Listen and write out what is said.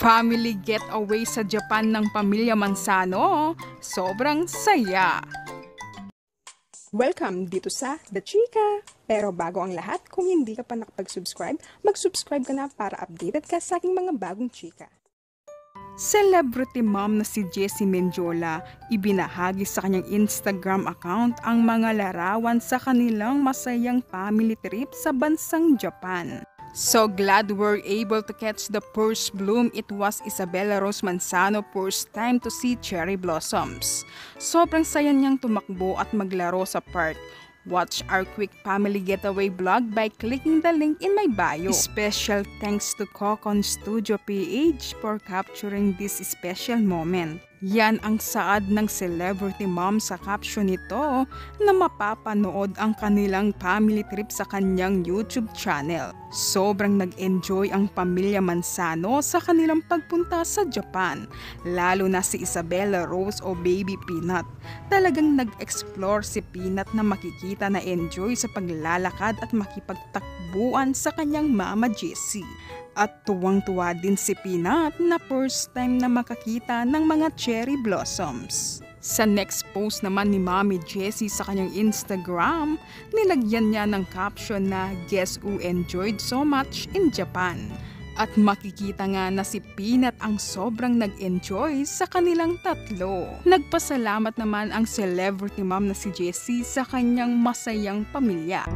Family getaway sa Japan ng pamilya Manzano, sobrang saya! Welcome dito sa The Chika! Pero bago ang lahat, kung hindi ka pa nakapag-subscribe, mag-subscribe ka na para updated ka sa aking mga bagong chika. Celebrity mom na si Jessie Mendiola, ibinahagi sa kanyang Instagram account ang mga larawan sa kanilang masayang family trip sa bansang Japan. So glad we're able to catch the first bloom. It was Isabella Rose Manzano first time to see cherry blossoms. Sobrang saya niyang tumakbo at maglaro sa park. Watch our quick family getaway vlog by clicking the link in my bio. Special thanks to Kokon Studio PH for capturing this special moment. Yan ang saad ng celebrity mom sa caption nito na mapapanood ang kanilang family trip sa kanyang YouTube channel. Sobrang nag-enjoy ang pamilya Manzano sa kanilang pagpunta sa Japan, lalo na si Isabella Rose o Baby Peanut. Talagang nag-explore si Peanut na makikita na enjoy sa paglalakad at makipagtakbuhan sa kanyang mama Jessie. At tuwang-tuwa din si Peanut na first time na makakita ng mga cherry blossoms. Sa next post naman ni Mommy Jessie sa kanyang Instagram, nilagyan niya ng caption na "Guess who enjoyed so much in Japan?" At makikita nga na si Peanut ang sobrang nag-enjoy sa kanilang tatlo. Nagpasalamat naman ang celebrity mom na si Jessie sa kanyang masayang pamilya.